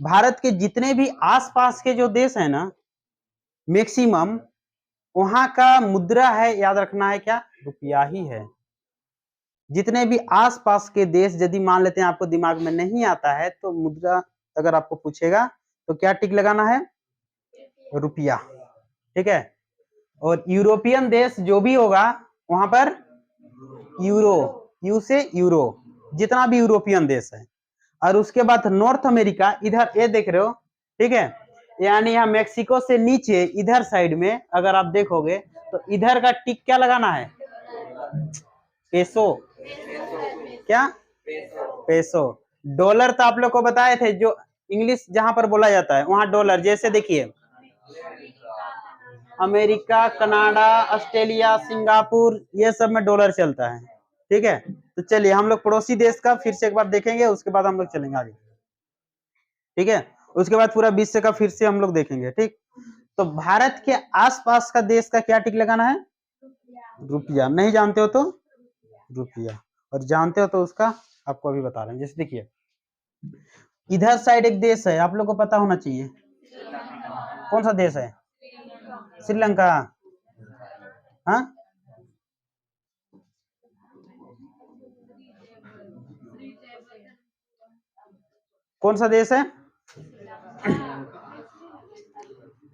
भारत के जितने भी आसपास के जो देश है ना, मैक्सिमम वहां का मुद्रा है, याद रखना है क्या, रुपया ही है। जितने भी आसपास के देश यदि मान लेते हैं आपको दिमाग में नहीं आता है तो मुद्रा अगर आपको पूछेगा तो क्या टिक लगाना है, रुपया, ठीक है। और यूरोपियन देश जो भी होगा वहां पर यूरो, यू से यूरो, जितना भी यूरोपियन देश है। और उसके बाद नॉर्थ अमेरिका, इधर ये देख रहे हो, ठीक है, यानी यहाँ मैक्सिको से नीचे इधर साइड में अगर आप देखोगे तो इधर का टिक क्या लगाना है, पेसो, क्या, पेसो। डॉलर तो आप लोग को बताए थे, जो इंग्लिश जहां पर बोला जाता है वहां डॉलर, जैसे देखिए अमेरिका, कनाडा, ऑस्ट्रेलिया, सिंगापुर, ये सब में डॉलर चलता है, ठीक है। तो चलिए हम लोग पड़ोसी देश का फिर से एक बार देखेंगे, उसके बाद हम लोग चलेंगे आगे, ठीक है। उसके बाद पूरा विश्व का फिर से हम लोग देखेंगे, ठीक। तो भारत के आसपास का देश का क्या टिक लगाना है, रुपया। नहीं जानते हो तो रुपया, और जानते हो तो उसका आपको अभी बता रहे हैं। जैसे देखिए इधर साइड एक देश है, आप लोग को पता होना चाहिए, कौन सा देश है, श्रीलंका। हाँ, कौन सा देश है,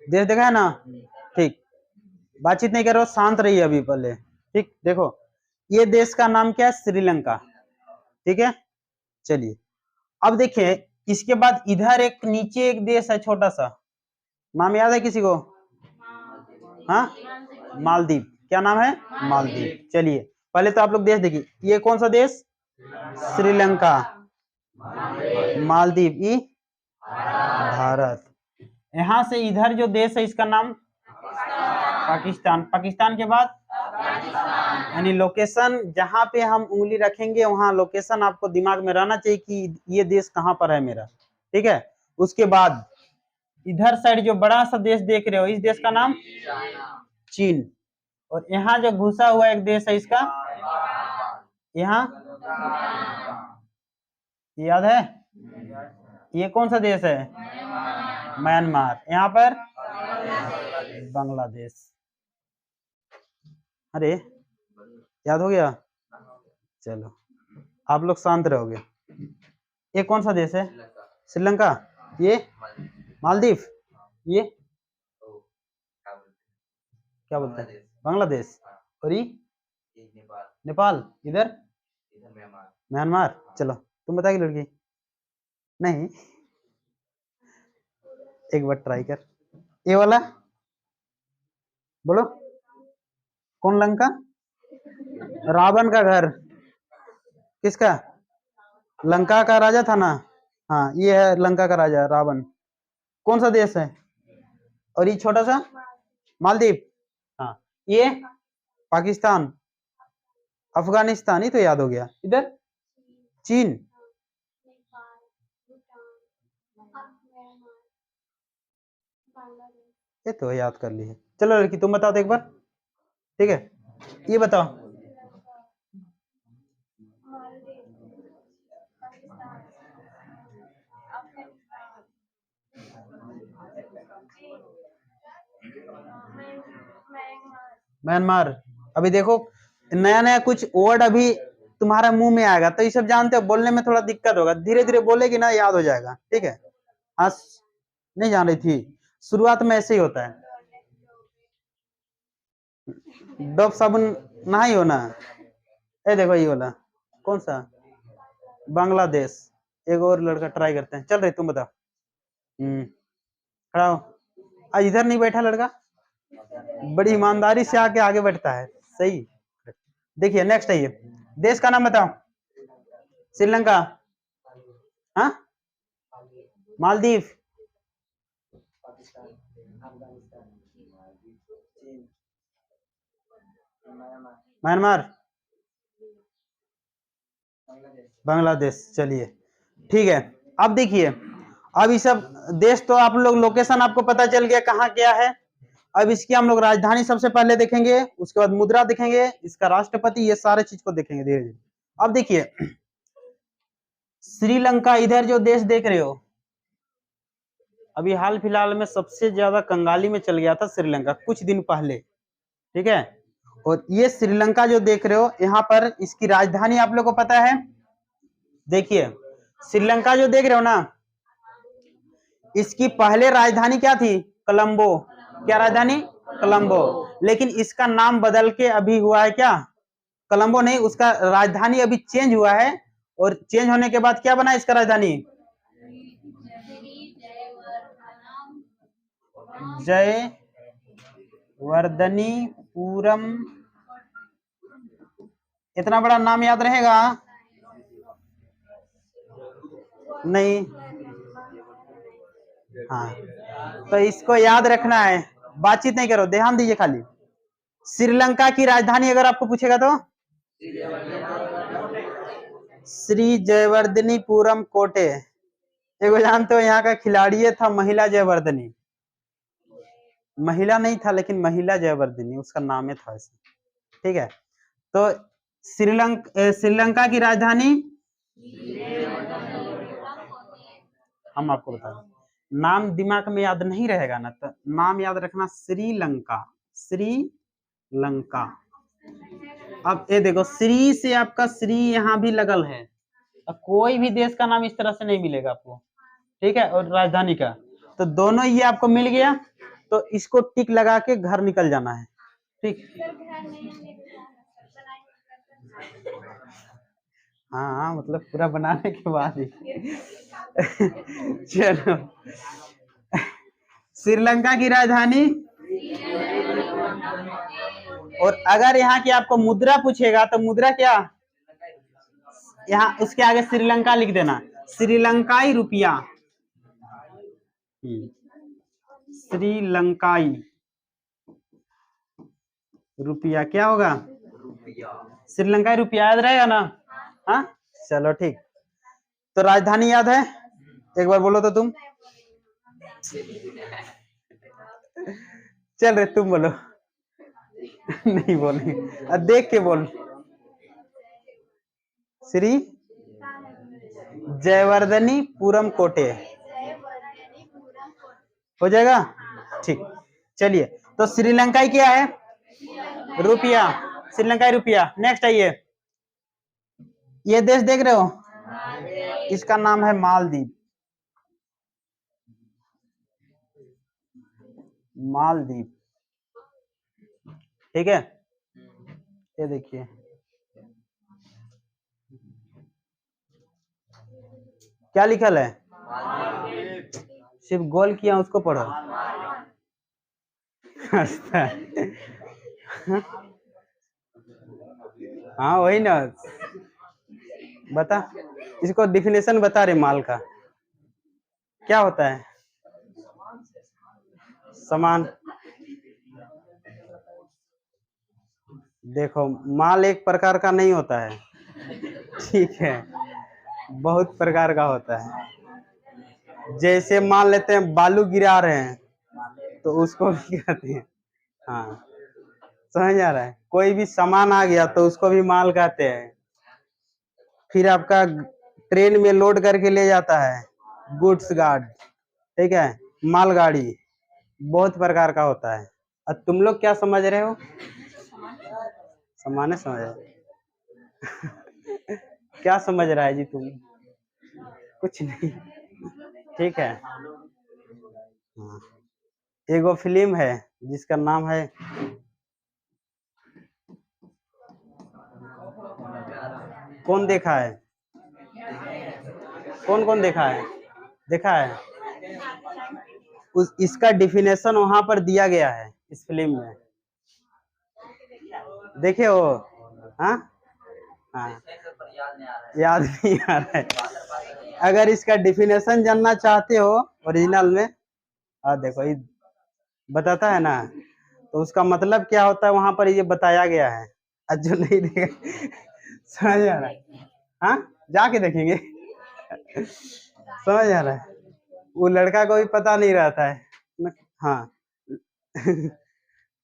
देश देखा है ना, ठीक। बातचीत नहीं करो, शांत रहिए अभी पहले, ठीक। देखो ये देश का नाम क्या है, श्रीलंका, ठीक है। चलिए अब देखिए इसके बाद इधर एक नीचे एक देश है छोटा सा, नाम याद है किसी को, हाँ, मालदीव। क्या नाम है, मालदीव। चलिए पहले तो आप लोग देश देखिए, ये कौन सा देश, श्रीलंका, मालदीव, ई भारत। यहां से इधर जो देश है इसका नाम पाकिस्तान, पाकिस्तान के बाद यानी लोकेशन जहां पे हम उंगली रखेंगे वहां लोकेशन आपको दिमाग में रहना चाहिए कि ये देश कहां पर है मेरा, ठीक है। उसके बाद इधर साइड जो बड़ा सा देश देख रहे हो, इस देश का नाम चीन। और यहाँ जो घुसा हुआ एक देश है इसका, यहाँ याद है, ये कौन सा देश है, म्यांमार। यहाँ पर बांग्लादेश। अरे याद हो गया, चलो आप लोग शांत रहोगे। ये कौन सा देश है, श्रीलंका, ये मालदीव, ये क्या बोलते हैं, बांग्लादेश, और ये नेपाल, इधर म्यांमार। चलो तुम बताइए लड़की, नहीं एक बार ट्राई कर, ये वाला बोलो, कौन लंका, रावण का घर, किसका, लंका का राजा था ना, हाँ ये है लंका का राजा रावण। कौन सा देश है, और ये छोटा सा मालदीव, हाँ ये पाकिस्तान, अफगानिस्तान, ही तो याद हो गया। इधर चीन, ये तो याद कर ली है। चलो लड़की तुम बताओ तो एक बार, ठीक है, ये बताओ, म्यांमार। अभी देखो नया नया कुछ वर्ड अभी तुम्हारा मुंह में आएगा तो ये सब जानते हो, बोलने में थोड़ा दिक्कत होगा, धीरे धीरे बोलेगी ना याद हो जाएगा, ठीक है। हाँ नहीं जान रही थी, शुरुआत में ऐसे ही होता है। डब साबुन नहाई हो ना, ए देखो ये वाला कौन सा, बांग्लादेश। एक और लड़का ट्राई करते हैं, चल रही तुम बताओ, खड़ा हो। आज इधर नहीं बैठा लड़का, बड़ी ईमानदारी से आके आगे बैठता है, सही। देखिए नेक्स्ट है, ये देश का नाम बताओ, श्रीलंका, हाँ, मालदीव, म्यांमार, बांग्लादेश। चलिए ठीक है, अब देखिए अब ये सब देश तो आप लोग लोकेशन आपको पता चल गया कहाँ क्या है। अब इसकी हम लोग राजधानी सबसे पहले देखेंगे, उसके बाद मुद्रा देखेंगे, इसका राष्ट्रपति, ये सारे चीज को देखेंगे धीरे धीरे। अब देखिए श्रीलंका, इधर जो देश देख रहे हो अभी हाल फिलहाल में सबसे ज्यादा कंगाली में चल गया था श्रीलंका कुछ दिन पहले, ठीक है। और ये श्रीलंका जो देख रहे हो यहाँ पर इसकी राजधानी आप लोग को पता है। देखिए श्रीलंका जो देख रहे हो ना, इसकी पहले राजधानी क्या थी? कोलंबो। क्या राजधानी? कोलंबो। लेकिन इसका नाम बदल के अभी हुआ है क्या? कोलंबो नहीं, उसका राजधानी अभी चेंज हुआ है। और चेंज होने के बाद क्या बना इसका राजधानी? जयवर्धनीपुरम। इतना बड़ा नाम याद रहेगा? नहीं। हाँ, तो इसको याद रखना है, बातचीत नहीं करो, ध्यान दीजिए खाली। श्रीलंका की राजधानी अगर आपको पूछेगा तो श्री जयवर्धनीपुरम कोटे। एगो जानते हो यहाँ का खिलाड़ी था महिला जयवर्धनी, महिला नहीं था लेकिन महिला जयवर्धनी उसका नाम है था ऐसे, ठीक है। तो श्रीलंका की राजधानी हम आपको बता दें, नाम दिमाग में याद नहीं रहेगा ना, तो नाम याद रखना श्रीलंका, श्रीलंका। अब ये देखो श्री से आपका श्री यहाँ भी लगल है, अब कोई भी देश का नाम इस तरह से नहीं मिलेगा आपको, ठीक है। और राजधानी का तो दोनों ये आपको मिल गया, तो इसको टिक लगा के घर निकल जाना है, ठीक। हाँ मतलब पूरा बनाने के बाद ही चलो, श्रीलंका की राजधानी। और अगर यहाँ की आपको मुद्रा पूछेगा तो मुद्रा क्या? यहाँ उसके आगे श्रीलंका लिख देना, श्रीलंकाई रुपया, श्रीलंकाई रुपया क्या होगा? श्रीलंकाई रुपया याद रहेगा ना? हाँ चलो ठीक। तो राजधानी याद है? एक बार बोलो तो तुम। चल रहे तुम बोलो। नहीं बोले, अब देख के बोल। श्री जयवर्धनीपुरम कोटे हो जाएगा, ठीक। चलिए, तो श्रीलंकाई क्या है? रुपया, श्रीलंकाई रुपया। नेक्स्ट आइए, ये देश देख रहे हो, इसका नाम है मालदीव, मालदीव, ठीक है। ये देखिए क्या लिखल है, सिर्फ गोल किया उसको पढ़ो। हाँ वही ना, बता इसको डिफिनेशन बता रहे माल का क्या होता है? समान। देखो माल एक प्रकार का नहीं होता है, ठीक है, बहुत प्रकार का होता है। जैसे मान लेते हैं बालू गिरा रहे हैं तो उसको भी कहते हैं, हाँ समझ आ रहा है। कोई भी सामान आ गया तो उसको भी माल कहते हैं। फिर आपका ट्रेन में लोड करके ले जाता है, गुड्स गार्ड, ठीक है, मालगाड़ी, बहुत प्रकार का होता है। अब तुम लोग क्या समझ रहे हो? सामान्य समझ रहे क्या समझ रहा है जी तुम? कुछ नहीं, ठीक है। हाँ। एगो फिल्म है जिसका नाम है कौन देखा है? कौन कौन देखा है? देखा है? इसका डिफिनेशन वहां पर दिया गया है इस फिल्म में, देखे हो? हाँ हाँ, याद नहीं आ रहा है। अगर इसका डिफिनेशन जानना चाहते हो ओरिजिनल में, देखो ये बताता है ना, तो उसका मतलब क्या होता है वहां पर ये बताया गया है। आज जो नहीं देगा समझ आ रहा है? हाँ जाके देखेंगे समझ आ रहा है? वो लड़का को भी पता नहीं रहता है, हाँ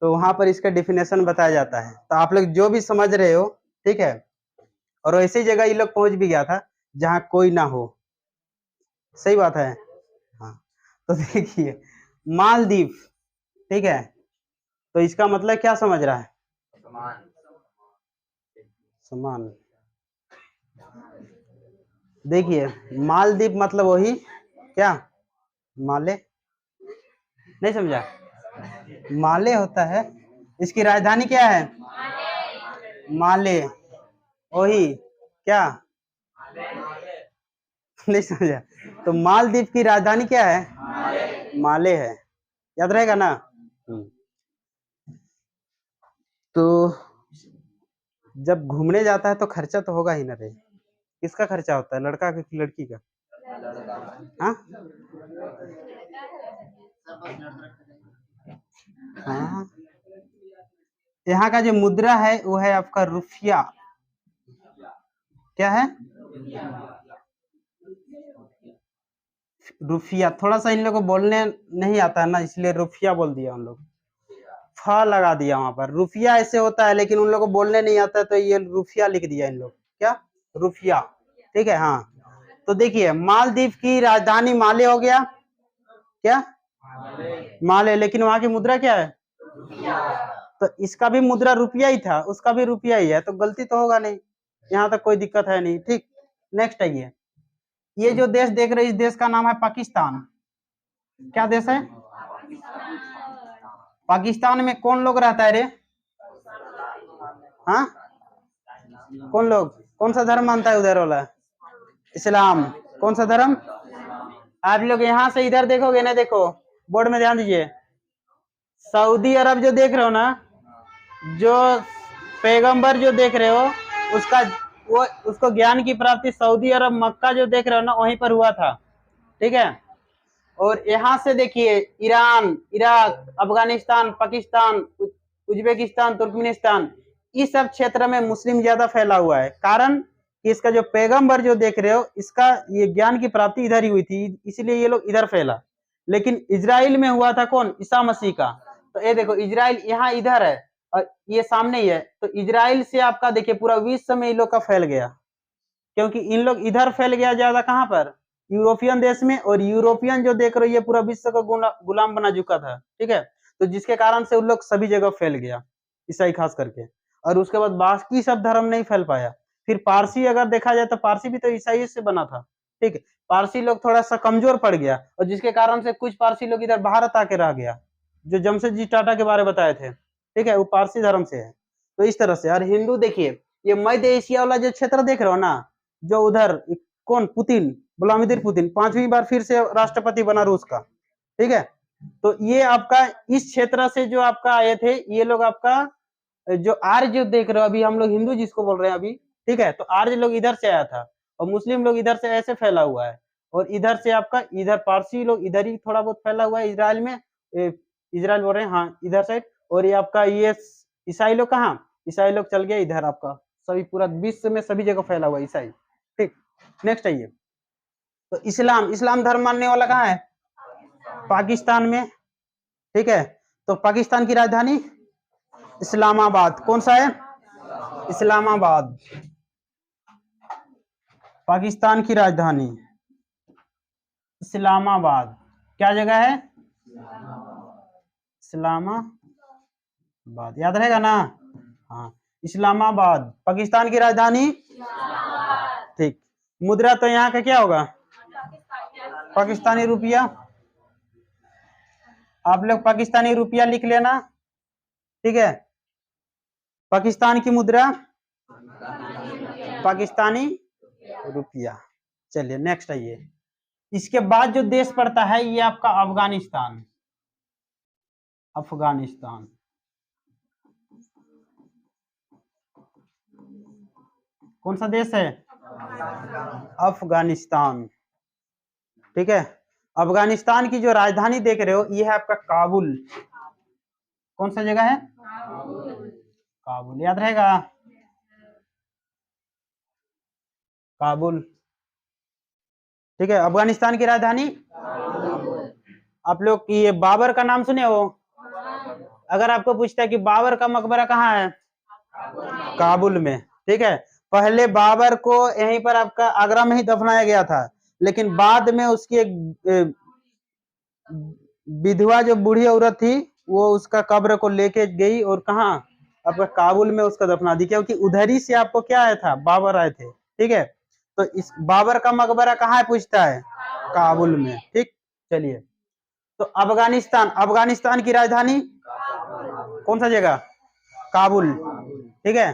तो वहां पर इसका डिफिनेशन बताया जाता है, तो आप लोग जो भी समझ रहे हो, ठीक है। और ऐसी जगह ये लोग पहुंच भी गया था जहां कोई ना हो, सही बात है। हाँ तो देखिए मालदीव, ठीक है, तो इसका मतलब क्या समझ रहा है? समान। देखिए मालदीव मतलब वही क्या, माले, नहीं समझा? माले होता है, इसकी राजधानी क्या है? माले, वही क्या, नहीं समझा? तो मालदीव की राजधानी क्या है? माले है, याद रहेगा ना? तो जब घूमने जाता है तो खर्चा तो होगा ही ना रे। किसका खर्चा होता है, लड़का का कि लड़की का? हाँ हाँ, यहाँ का जो मुद्रा है वो है आपका रुपया। क्या है? रुपया। थोड़ा सा इन लोगों को बोलने नहीं आता है ना, इसलिए रुपया बोल दिया उन लोग, फ लगा दिया वहां पर। रुपया ऐसे होता है लेकिन उन लोग को बोलने नहीं आता तो ये रुपया लिख दिया इन लोग, क्या, रुपया, ठीक है। हाँ, तो देखिए मालदीव की राजधानी माले हो गया, क्या, माले, लेकिन वहां की मुद्रा क्या है? तो इसका भी मुद्रा रुपया ही था, उसका भी रुपया ही है, तो गलती तो होगा नहीं, यहाँ तक कोई दिक्कत है नहीं, ठीक। नेक्स्ट आइए, ये जो देश देख रहे हैं इस देश का नाम है पाकिस्तान। क्या देश है? पाकिस्तान में कौन लोग रहता है रे? हाँ, कौन लोग, कौन सा धर्म मानता है उधर वाला? इस्लाम। कौन सा धर्म? आप लोग यहाँ से इधर देखोगे ना, देखो बोर्ड में ध्यान दीजिए, सऊदी अरब जो देख रहे हो ना, जो पैगंबर जो देख रहे हो उसका, वो उसको ज्ञान की प्राप्ति सऊदी अरब मक्का जो देख रहे हो ना वहीं पर हुआ था, ठीक है। और यहाँ से देखिए Iran, Iraq, Afghanistan, Pakistan, Uzbekistan, Turkmenistan, इस सब क्षेत्र में मुस्लिम ज्यादा फैला हुआ है। कारण कि इसका जो पैगंबर जो देख रहे हो इसका ये ज्ञान की प्राप्ति इधर ही हुई थी, इसलिए ये लोग इधर फैला। लेकिन इजराइल में हुआ था कौन? ईसा मसीह का। तो ये देखो इजराइल यहाँ इधर है और ये सामने ही है, तो इजराइल से आपका देखिए पूरा विश्व में इन लोग का फैल गया, क्योंकि इन लोग इधर फैल गया ज्यादा, कहाँ पर? यूरोपियन देश में। और यूरोपियन जो देख रहे हो ये पूरा विश्व का गुलाम बना चुका था, ठीक है। तो जिसके कारण से उन लोग सभी जगह फैल गया, ईसाई खास करके। और उसके बाद बाकी सब धर्म नहीं फैल पाया। फिर पारसी अगर देखा जाए तो पारसी भी तो ईसाई से बना था, ठीक है। पारसी लोग थोड़ा सा कमजोर पड़ गया और जिसके कारण से कुछ पारसी लोग इधर भारत आके रह गया, जो जमशेदजी टाटा के बारे में बताए थे, ठीक है, वो पारसी धर्म से है। तो इस तरह से। और हिंदू देखिए, ये मध्य एशिया वाला जो क्षेत्र देख रहे हो ना, जो उधर कौन, पुतिन, व्लादिमीर पुतिन 5वीं बार फिर से राष्ट्रपति बना रूस का, ठीक है। तो ये आपका इस क्षेत्र से जो आपका आए थे ये लोग, आपका जो आर्य जो देख रहे हो अभी हम लोग हिंदू जिसको बोल रहे हैं अभी, ठीक है, तो आर्य लोग इधर से आया था और मुस्लिम लोग इधर से ऐसे फैला हुआ है। और इधर से आपका इधर पारसी लोग इधर ही थोड़ा बहुत फैला हुआ है इजराइल में, इजराइल बोल रहे हैं, हाँ इधर साइड। और ये आपका ये ईसाई लोग कहाँ, ईसाई लोग चल गए इधर, आपका सभी पूरा विश्व में सभी जगह फैला हुआ है ईसाई, ठीक। नेक्स्ट आइए, तो इस्लाम, इस्लाम धर्म मानने वाला कहाँ है? पाकिस्तान में, ठीक है। तो पाकिस्तान की राजधानी इस्लामाबाद। कौन सा है? इस्लामाबाद, पाकिस्तान की राजधानी इस्लामाबाद। क्या जगह है? इस्लामाबाद, याद रहेगा ना? हाँ, इस्लामाबाद पाकिस्तान की राजधानी, ठीक। मुद्रा तो यहाँ का क्या होगा? पाकिस्तानी रुपया। आप लोग पाकिस्तानी रुपया लिख लेना, ठीक है। पाकिस्तान की मुद्रा पाकिस्तानी रुपया। चलिए नेक्स्ट आइए, इसके बाद जो देश पड़ता है ये आपका अफगानिस्तान। अफगानिस्तान, कौन सा देश है? अफगानिस्तान, ठीक है। अफगानिस्तान की जो राजधानी देख रहे हो ये है आपका काबुल। कौन सा जगह है? काबुल, याद रहेगा, काबुल, ठीक है। अफगानिस्तान की राजधानी, आप लोग ये बाबर का नाम सुने हो? अगर आपको पूछता है कि बाबर का मकबरा कहाँ है? काबुल में, ठीक है। पहले बाबर को यहीं पर आपका आगरा में ही दफनाया गया था, लेकिन बाद में उसकी एक विधवा जो बूढ़ी औरत थी वो उसका कब्र को लेके गई और कहाँ, आपका काबुल में उसका दफना दी, क्योंकि उधर ही से आपको क्या आया था, बाबर आए थे। ठीक है, तो इस बाबर का मकबरा कहाँ है पूछता है, काबुल में। ठीक, चलिए, तो अफगानिस्तान, अफगानिस्तान की राजधानी कौन सा जगह, काबुल। ठीक है,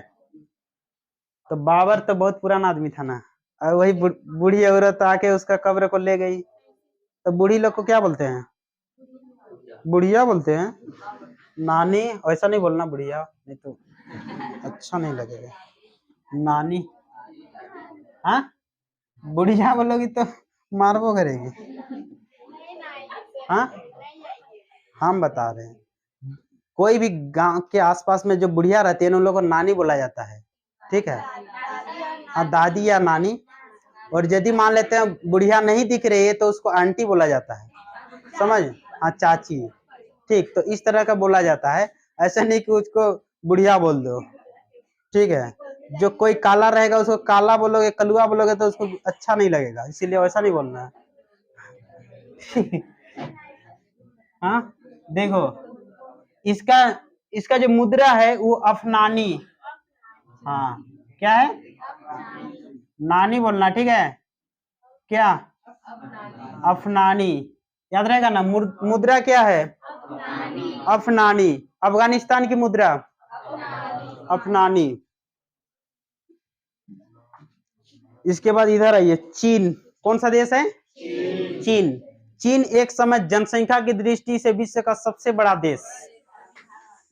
तो बाबर तो बहुत पुराना आदमी था ना, और वही बूढ़ी औरत आके उसका कब्र को ले गई। तो बूढ़ी लोग को क्या बोलते हैं, बुढ़िया बोलते हैं, नानी ऐसा नहीं बोलना, बुढ़िया नहीं तो अच्छा नहीं लगेगा, नानी। हाँ, बुढ़िया बोलोगी तो मारबो करेगी। हाँ, हम बता रहे हैं, कोई भी गांव के आसपास में जो बुढ़िया रहती है ना, उन लोगों को नानी बोला जाता है। ठीक है, हाँ, दादी या नानी। और यदि मान लेते हैं बुढ़िया नहीं दिख रही है तो उसको आंटी बोला जाता है, समझ, हाँ, चाची। ठीक, तो इस तरह का बोला जाता है, ऐसा नहीं कि उसको बुढ़िया बोल दो। ठीक है, जो कोई काला रहेगा उसको काला बोलोगे, कलुआ बोलोगे तो उसको अच्छा नहीं लगेगा, इसीलिए वैसा नहीं बोलना है। हाँ, देखो, इसका इसका जो मुद्रा है वो अफनानी, हाँ, क्या है, नानी बोलना। ठीक है, क्या, अफनानी, याद रहेगा ना, मुद्रा क्या है, अफनानी। अफगानिस्तान की मुद्रा अफनानी। इसके बाद इधर आइए, चीन, कौन सा देश है, चीन। चीन एक समय जनसंख्या की दृष्टि से विश्व का सबसे बड़ा देश,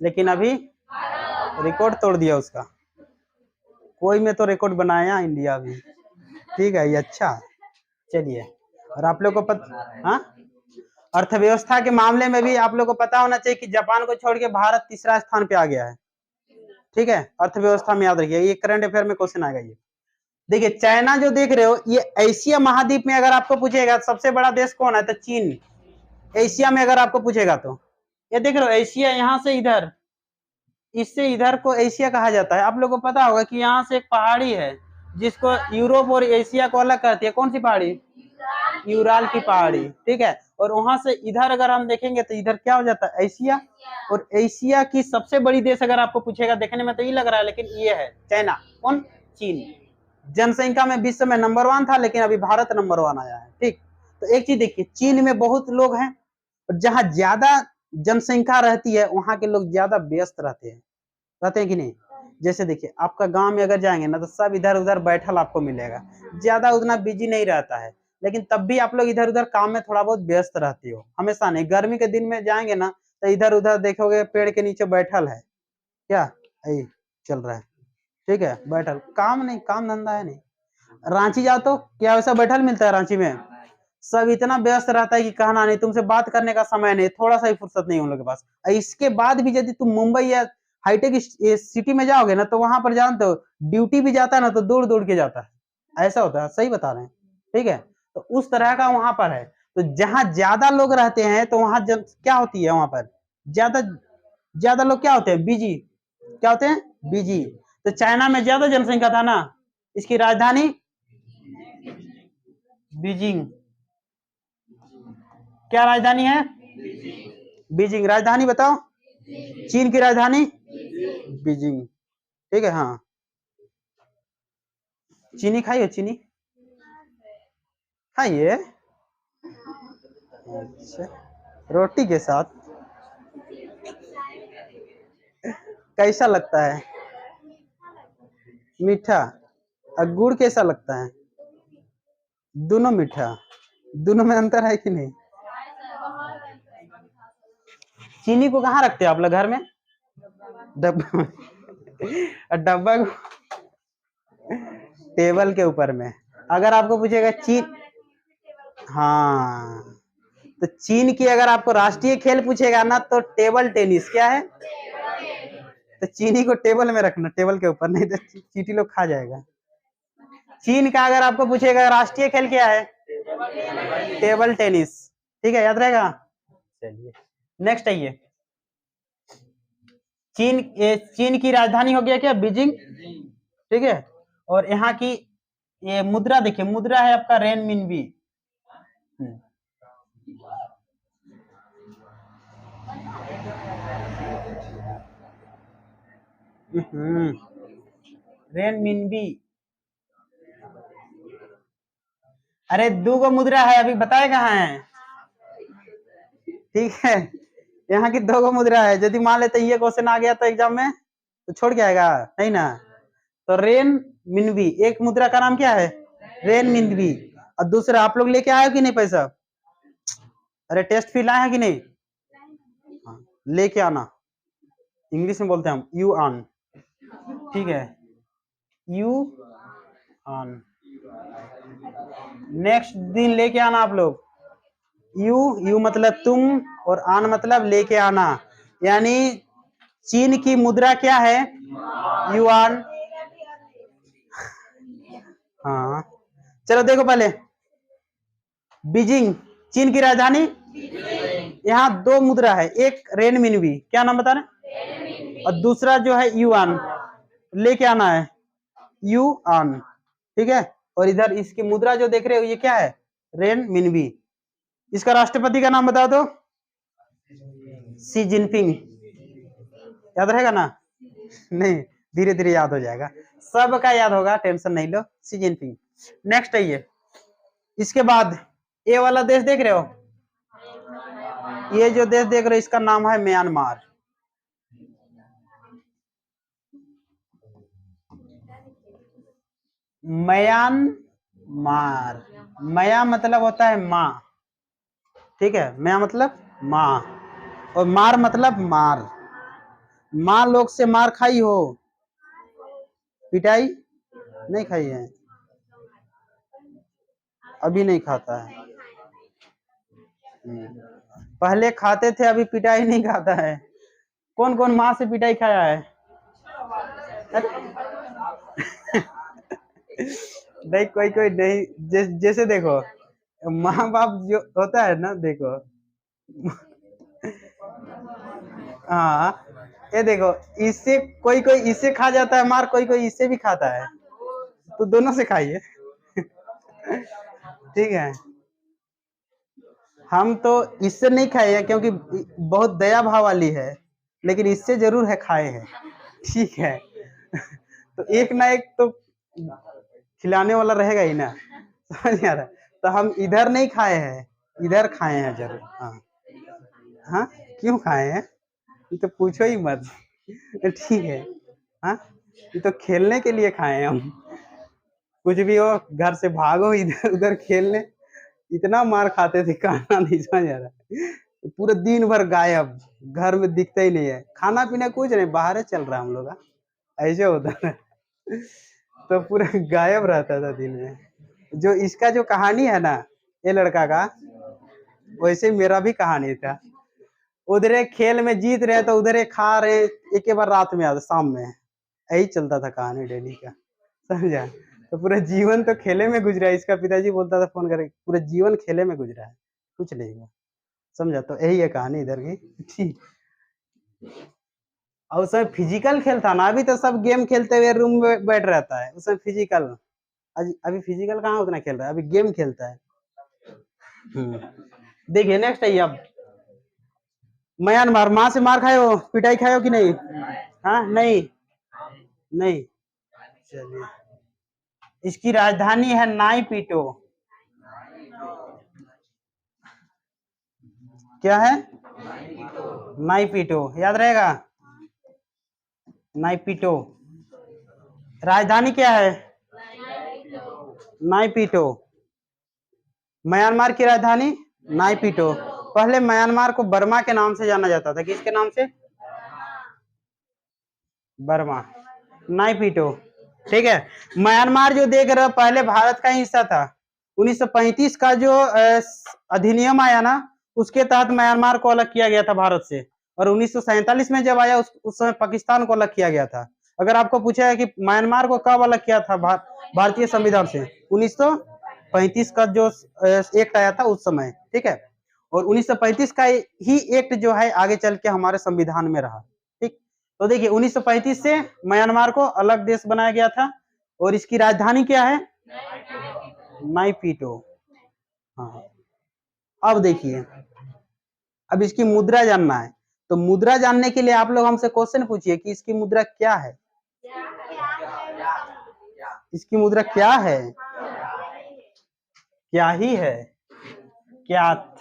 लेकिन अभी रिकॉर्ड तोड़ दिया उसका, कोई में तो रिकॉर्ड बनाया इंडिया भी। ठीक है, ये अच्छा है। चलिए, और आप लोग को पता, हाँ, अर्थव्यवस्था के मामले में भी आप लोग को पता होना चाहिए कि जापान को छोड़ के भारत तीसरा स्थान पे आ गया है। ठीक है, अर्थव्यवस्था में याद रखिए, ये करंट अफेयर में क्वेश्चन आएगा। ये देखिए, चाइना जो देख रहे हो, ये एशिया महाद्वीप में अगर आपको पूछेगा सबसे बड़ा देश कौन है, तो चीन। एशिया में अगर आपको पूछेगा तो ये देख रहे हो, एशिया यहाँ से इधर, इससे इधर को एशिया कहा जाता है। आप लोगों को पता होगा कि यहाँ से एक पहाड़ी है जिसको यूरोप और एशिया को अलग करती है, कौन सी पहाड़ी, यूराल की पहाड़ी। ठीक है, और वहां से इधर अगर हम देखेंगे तो इधर क्या हो जाता है, एशिया। और एशिया की सबसे बड़ी देश अगर आपको पूछेगा, देखने में तो ये लग रहा है, लेकिन ये है चाइना। कौन, चीन। जनसंख्या में विश्व में नंबर 1 था, लेकिन अभी भारत नंबर 1 आया है। ठीक, तो एक चीज देखिए, चीन में बहुत लोग हैं, और जहां ज्यादा जनसंख्या रहती है वहां के लोग ज्यादा व्यस्त रहते हैं कि नहीं। जैसे देखिए, आपका गांव में अगर जाएंगे ना तो सब इधर उधर बैठल आपको मिलेगा, ज्यादा उतना बिजी नहीं रहता है, लेकिन तब भी आप लोग इधर उधर काम में थोड़ा बहुत व्यस्त रहते हो, हमेशा नहीं। गर्मी के दिन में जाएंगे ना तो इधर उधर देखोगे पेड़ के नीचे बैठल है, क्या यही चल रहा है। ठीक है, बैठल, काम नहीं, काम धंधा है नहीं। रांची जाओ तो क्या वैसा बैठल मिलता है रांची में, सब इतना व्यस्त रहता है कि कहना नहीं, तुमसे बात करने का समय नहीं, थोड़ा सा ही फुर्सत नहीं उन लोगों के पास। इसके बाद भी यदि तुम मुंबई या हाईटेक सिटी में जाओगे ना तो वहां पर जानते हो, ड्यूटी भी जाता है ना तो दौड़ दौड़ के जाता है, ऐसा होता है, सही बता रहे हैं। ठीक है, तो उस तरह का वहां पर है। तो जहां ज्यादा लोग रहते हैं तो वहां क्या होती है, वहां पर ज्यादा ज्यादा लोग क्या होते हैं, बिजी, क्या होते हैं, बिजी। तो चाइना में ज्यादा जनसंख्या था ना, इसकी राजधानी बीजिंग। क्या राजधानी है, बीजिंग। राजधानी बताओ, चीन की राजधानी बीजिंग। ठीक है, हाँ, चीनी खाइए, चीनी खाइए। अच्छा, रोटी के साथ कैसा लगता है, मीठा, और गुड़ कैसा लगता है, दोनों मीठा, दोनों में अंतर है कि नहीं। चीनी को कहाँ रखते हो आप लोग घर में, डब्बा, डब्बा को टेबल के ऊपर में। अगर आपको पूछेगा चीन, हाँ, तो चीन की अगर आपको राष्ट्रीय खेल पूछेगा ना तो टेबल टेनिस, क्या है, तो चीनी को टेबल में रखना, टेबल के ऊपर, नहीं तो चीटी लोग खा जाएगा। चीन का अगर आपको पूछेगा राष्ट्रीय खेल क्या है, टेबल टेनिस। ठीक है, याद रहेगा। चलिए, नेक्स्ट आइए, चीन की राजधानी हो गया क्या, बीजिंग। ठीक है, और यहाँ की ये मुद्रा देखिए, मुद्रा है आपका रेन मिनबी। रेनमिनबी। अरे दो गो मुद्रा है, अभी बताए कहाँ है? ठीक है, यहाँ की दो गो मुद्रा है। यदि मान लेते ये क्वेश्चन आ गया तो एग्जाम में तो छोड़ के आएगा नहीं ना। तो रेन मिनबी, एक मुद्रा का नाम क्या है? रेन मिनबी। और दूसरा आप लोग लेके आए हो कि नहीं पैसा? अरे टेस्ट फी लाए हैं कि नहीं? हाँ, लेके आना। इंग्लिश में बोलते हैं हम यू ऑन, ठीक है, यू ऑन। नेक्स्ट दिन लेके आना आप लोग। यू मतलब तुम और आन मतलब लेके आना, यानी चीन की मुद्रा क्या है? युआन। हाँ चलो देखो पहले, बीजिंग चीन की राजधानी। यहाँ दो मुद्रा है, एक रेनमिनबी, क्या नाम बता रहे, और दूसरा जो है युआन, लेके आना है युआन, ठीक है। और इधर इसकी मुद्रा जो देख रहे हो ये क्या है? रेनमिनबी। इसका राष्ट्रपति का नाम बता दो। Xi Jinping. याद रहेगा ना? नहीं, धीरे धीरे याद हो जाएगा, सबका याद होगा, टेंशन नहीं लो। Xi Jinping. नेक्स्ट है ये। इसके बाद ये वाला देश देख रहे हो, ये जो देश देख रहे हो इसका नाम है म्यांमार। म्यांमार, मया मतलब होता है माँ, ठीक है, मया मतलब माँ, और मार मतलब मार। माँ लोग से मार खाई हो? पिटाई नहीं खाई है? अभी नहीं खाता है। पहले खाते थे, अभी पिटाई नहीं खाता है। कौन कौन माँ से पिटाई खाया है? नहीं, कोई कोई नहीं। जैसे देखो, माँ बाप जो होता है ना, देखो, हाँ, ये देखो, इससे कोई कोई इससे खा जाता है मार, कोई कोई इससे भी खाता है, तो दोनों से खाइए। ठीक है, हम तो इससे नहीं खाए हैं क्योंकि बहुत दया भाव वाली है, लेकिन इससे जरूर है खाए हैं, ठीक है। तो एक ना एक तो खिलाने वाला रहेगा ही ना, समझ आ रहा है? तो हम इधर नहीं खाए हैं, इधर खाए हैं जरूर। हाँ हाँ, क्यों खाए हैं ये तो पूछो ही मत। ठीक है, हाँ, ये तो खेलने के लिए खाए हैं हम। कुछ भी हो, घर से भागो इधर उधर खेलने, इतना मार खाते थे, खाना नहीं समझ आ रहा, पूरे दिन भर गायब, घर में दिखता ही नहीं है, खाना पीना कुछ नहीं, बाहर चल रहा हम लोग का, ऐसे होता है। तो पूरा गायब रहता था दिन में। जो इसका जो कहानी है ना, ये लड़का का, वैसे मेरा भी कहानी था। उधरे खेल में जीत रहे तो उधरे खा रहे, एक बार रात में आता, शाम में, यही चलता था कहानी डेली का, समझा? तो पूरा जीवन तो खेले में गुजरा है। इसका पिताजी बोलता था फोन करके, पूरा जीवन खेले में गुजरा है, कुछ नहीं हुआ, समझा? तो यही है कहानी इधर की, ठीक। और उसमें फिजिकल खेल था ना, अभी तो सब गेम खेलते हुए रूम में बैठ रहता है, उसमें फिजिकल, अभी फिजिकल कहाँ उतना खेल रहा है, अभी गेम खेलता है। देखिए नेक्स्ट है अब, म्यांमार। माँ से मार खाए हो, पिटाई खाए हो कि नहीं? हाँ, नहीं नहीं, चलिए। इसकी राजधानी है नाइपीटो। क्या है? नाइपीटो, याद रहेगा, नाइपीटो। राजधानी क्या है? नाइपीटो। म्यांमार की राजधानी नाइपीटो। पहले म्यांमार को बर्मा के नाम से जाना जाता था, किसके नाम से? बर्मा, नाइपीटो, ठीक है। म्यांमार जो देख रहे हो पहले भारत का हिस्सा था। 1935 का जो अधिनियम आया ना, उसके तहत म्यांमार को अलग किया गया था भारत से, और 1947 में जब आया उस समय पाकिस्तान को अलग किया गया था। अगर आपको पूछा है कि म्यांमार को कब अलग किया था भारतीय संविधान से, 1935 का जो एक्ट आया था उस समय, ठीक है। और 1935 का ही एक्ट जो है आगे चल के हमारे संविधान में रहा, ठीक। तो देखिए 1935 से म्यांमार को अलग देश बनाया गया था, और इसकी राजधानी क्या है? नाइपीटो। हाँ, अब देखिए, अब इसकी मुद्रा जानना है, तो मुद्रा जानने के लिए आप लोग हमसे क्वेश्चन पूछिए कि इसकी मुद्रा क्या है, इसकी मुद्रा क्या है, क्या ही है, क्यात,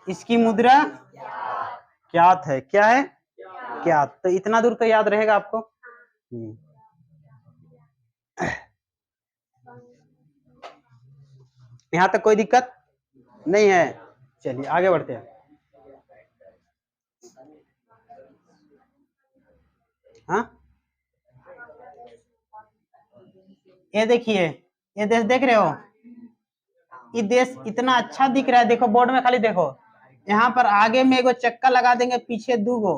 इसकी मुद्रा क्यात है, क्या है, क्यात। तो इतना दूर तो याद रहेगा आपको। यहां तक कोई दिक्कत नहीं है। चलिए आगे बढ़ते हैं। हाँ, ये देखिए, ये देश देख रहे हो, ये देश इतना अच्छा दिख रहा है। देखो बोर्ड में खाली देखो, यहाँ पर आगे में एगो चक्का लगा देंगे, पीछे दूगो,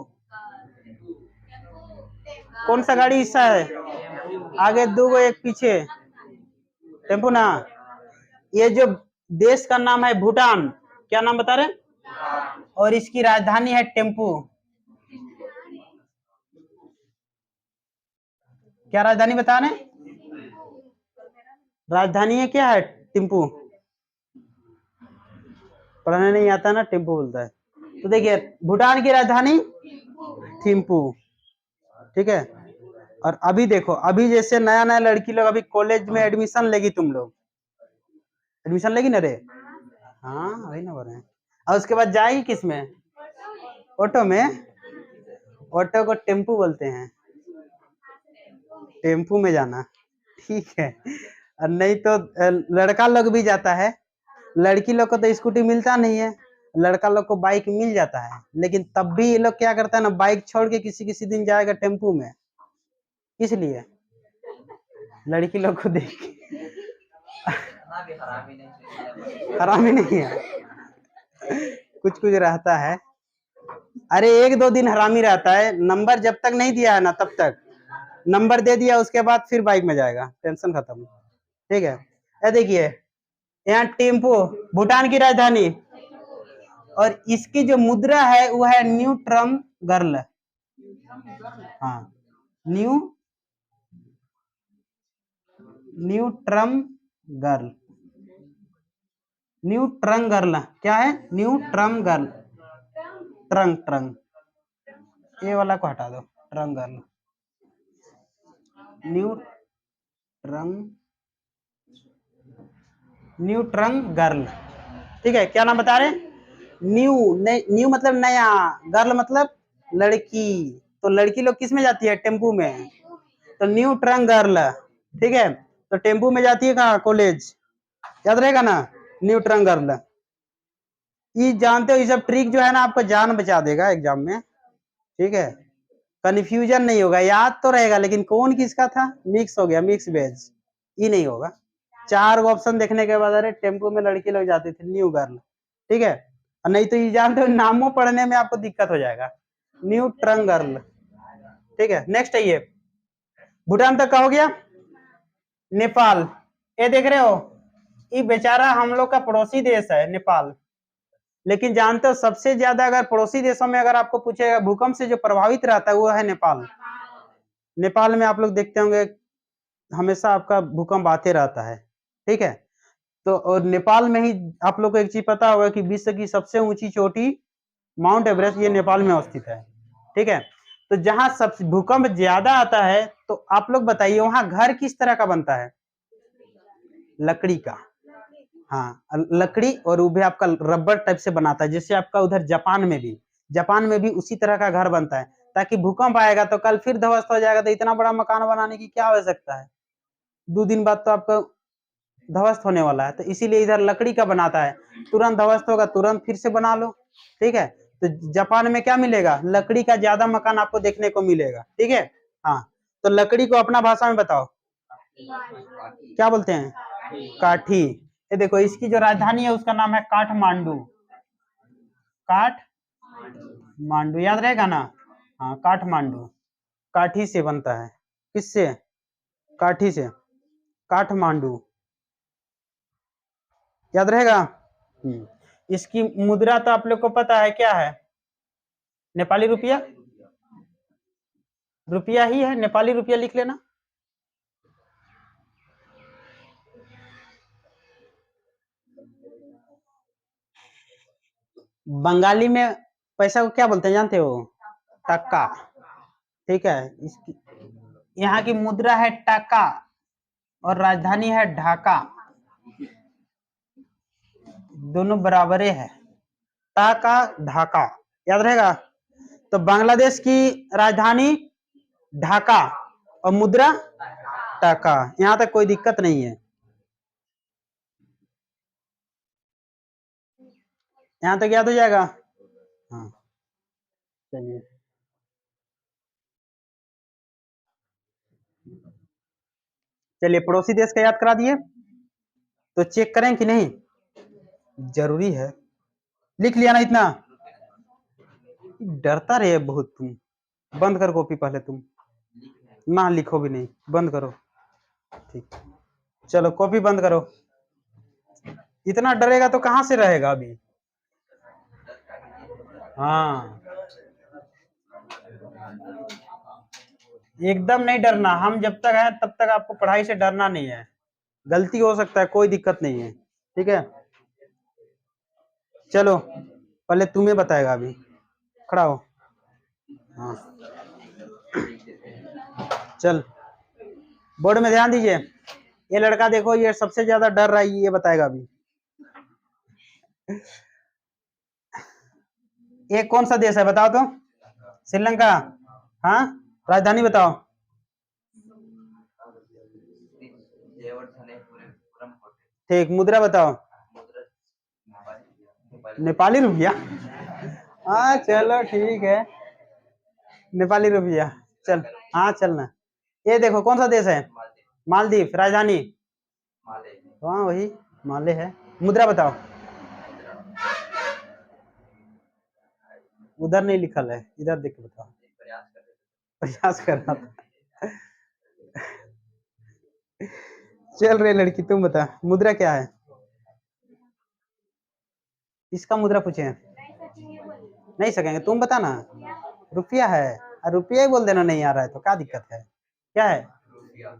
कौन सा गाड़ी हिस्सा है, आगे दूगो एक पीछे, टेम्पो ना। ये जो देश का नाम है भूटान, क्या नाम बता रहे, और इसकी राजधानी है टेम्पू। क्या राजधानी बता रहे, राजधानी है क्या है, टिम्पू। पढ़ने नहीं आता ना, टिम्पू बोलता है। तो देखिए भूटान की राजधानी थिम्पू, ठीक है। और अभी देखो, अभी जैसे नया नया लड़की लोग अभी कॉलेज में एडमिशन लेगी, तुम लोग एडमिशन लेगी ना रे, हाँ वही ना बोल रहे हैं। और उसके बाद जाएगी किस में, ऑटो में, ऑटो को टेम्पू बोलते हैं, टेम्पू में जाना, ठीक है। और नहीं तो लड़का लोग भी जाता है, लड़की लोग को तो स्कूटी मिलता नहीं है, लड़का लोग को बाइक मिल जाता है, लेकिन तब भी ये लोग क्या करता है ना, बाइक छोड़ के किसी किसी दिन जाएगा टेम्पू में, इसलिए लड़की लोग को देख के हरामी नहीं है, कुछ कुछ रहता है। अरे एक दो दिन हरामी रहता है, नंबर जब तक नहीं दिया है ना तब तक, नंबर दे दिया उसके बाद फिर बाइक में जाएगा, टेंशन खत्म, ठीक है। ये देखिए यहाँ टेम्पो, भूटान की राजधानी, और इसकी जो मुद्रा है वो है न्यू ट्रम गर्ल, हाँ न्यू न्यू ट्रम गर्ल, न्यू ट्रंग गर्ल क्या है, न्यू ट्रम गर्ल, ट्रंग ट्रंग, ये वाला को हटा दो, ट्रंग गर्ल, न्यू ट्रंग, न्यू ट्रंग गर्ल, ठीक है। क्या नाम बता रहे, न्यू, न्यू मतलब नया, गर्ल मतलब लड़की, तो लड़की लोग किस में जाती है, टेम्पू में, तो न्यू ट्रंग गर्ल, ठीक है। तो टेम्पू में जाती है कहाँ, कॉलेज, याद रहेगा ना, न्यू ट्रंग गर्ल। ये जानते हो, ये सब ट्रिक जो है ना आपको जान बचा देगा एग्जाम में, ठीक है। कंफ्यूजन नहीं होगा, याद तो रहेगा, लेकिन कौन किसका था, मिक्स हो गया, मिक्स वेज, ये नहीं होगा। चार ऑप्शन देखने के बाद अरे टेम्पो में लड़की लोग जाती थी, न्यू गर्ल, ठीक है। और नहीं तो ये जानते हो, नामों पढ़ने में आपको दिक्कत हो जाएगा, न्यू ट्रंग गर्ल, ठीक है। नेक्स्ट है ये, भूटान तक का हो गया। नेपाल, ये देख रहे हो, ये बेचारा हम लोग का पड़ोसी देश है नेपाल, लेकिन जानते हो सबसे ज्यादा अगर पड़ोसी देशों में अगर आपको पूछेगा भूकंप से जो प्रभावित रहता है वो है नेपाल। नेपाल में आप लोग देखते होंगे हमेशा आपका भूकंप आते रहता है, ठीक है। तो और नेपाल में ही आप लोग को एक चीज पता होगा कि विश्व की सबसे ऊंची चोटी माउंट एवरेस्ट ये नेपाल में अवस्थित है, ठीक है। तो जहां सब भूकंप ज्यादा आता है, तो आप लोग बताइए वहां घर किस तरह का बनता है, लकड़ी का, हाँ लकड़ी, और वो भी आपका रबर टाइप से बनाता है, जैसे आपका उधर जापान में भी उसी तरह का घर बनता है, ताकि भूकंप आएगा तो कल फिर ध्वस्त हो जाएगा, तो इतना बड़ा मकान बनाने की क्या आवश्यकता है, 2 दिन बाद तो आपका ध्वस्त होने वाला है, तो इसीलिए इधर लकड़ी का बनाता है, तुरंत ध्वस्त होगा तुरंत फिर से बना लो, ठीक है। तो जापान में क्या मिलेगा, लकड़ी का ज्यादा मकान आपको देखने को मिलेगा, ठीक है। हाँ, तो लकड़ी को अपना भाषा में बताओ, क्या बोलते हैं, काठी। ये देखो इसकी जो राजधानी है उसका नाम है काठमांडू, काठमांडू याद रहेगा ना, हाँ काठमांडू, काठी से बनता है, किससे, काठी से, काठमांडू, याद रहेगा। इसकी मुद्रा तो आप लोग को पता है क्या है, नेपाली रुपया, रुपया ही है, नेपाली रुपया लिख लेना। बंगाली में पैसा को क्या बोलते हैं जानते हो? टका। ठीक है, इसकी यहाँ की मुद्रा है टका और राजधानी है ढाका। दोनों बराबरे है, टाका ढाका, याद रहेगा। तो बांग्लादेश की राजधानी ढाका और मुद्रा टाका। यहां तक कोई दिक्कत नहीं है, यहां तक याद हो जाएगा। हाँ चलिए, चलिए पड़ोसी देश का याद करा दिए, तो चेक करें कि नहीं, जरूरी है। लिख लिया ना इतना? डरता रहे बहुत तुम, बंद कर कॉपी पहले तुम, ना लिखो भी नहीं, बंद करो। ठीक, चलो कॉपी बंद करो। इतना डरेगा तो कहां से रहेगा अभी। हाँ, एकदम नहीं डरना, हम जब तक हैं तब तक आपको पढ़ाई से डरना नहीं है। गलती हो सकता है, कोई दिक्कत नहीं है, ठीक है। चलो पहले तुम्हें बताएगा अभी, खड़ा हो। हाँ चल, बोर्ड में ध्यान दीजिए। ये लड़का देखो, ये सबसे ज्यादा डर रहा है, ये बताएगा अभी। ये कौन सा देश है बताओ तो? श्रीलंका। हाँ, राजधानी बताओ। ठीक, मुद्रा बताओ। नेपाली रुपया। हाँ चलो ठीक है, नेपाली रुपया। चल, हाँ चलना। ये देखो कौन सा देश है? मालदीव। राजधानी? हाँ वही माले है। मुद्रा बताओ। उधर नहीं लिखल है, इधर देख के बताओ। प्रयास कर रहा था। चल रे लड़की, तुम बता मुद्रा क्या है? इसका मुद्रा पूछे हैं? नहीं सकेंगे, तुम बता ना। रुपया है, रुपया ही बोल देना, नहीं आ रहा है तो क्या दिक्कत है? क्या है?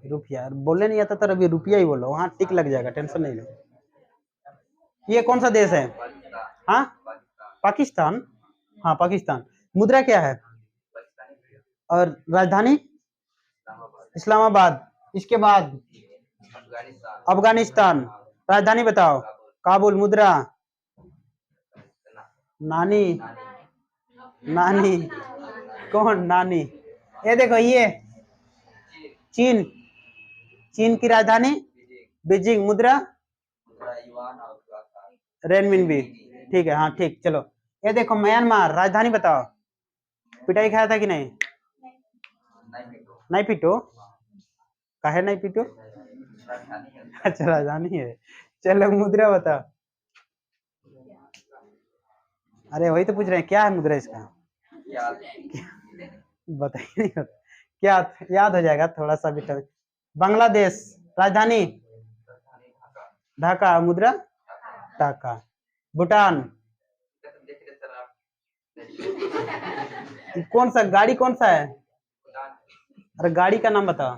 रुपया। बोलने नहीं आता तो अभी रुपया ही बोलो, वहां टिक लग जाएगा, टेंशन नहीं लो। ये कौन सा देश है? हाँ, पाकिस्तान। हाँ पाकिस्तान। मुद्रा क्या है? और राजधानी? इस्लामाबाद। इसके बाद अफगानिस्तान। राजधानी बताओ। काबुल। मुद्रा? नानी। नानी कौन नानी? ये देखो, ये चीन। चीन की राजधानी बीजिंग। मुद्रा? रेनमिनबी। ठीक है, हाँ ठीक, चलो। ये देखो म्यांमार। राजधानी बताओ। पिटाई खाया था कि नहीं? नहीं पीटो, काहे नहीं पीटो? अच्छा राजधानी है। चलो मुद्रा बताओ। अरे वही तो पूछ रहे हैं, क्या है मुद्रा इसका? बताइए नहीं होता क्या? याद हो जाएगा थोड़ा सा भी टाइम। बांग्लादेश। राजधानी? ढाका। मुद्रा? टाका। भूटान? कौन सा गाड़ी, कौन सा है? अरे गाड़ी का नाम बताओ।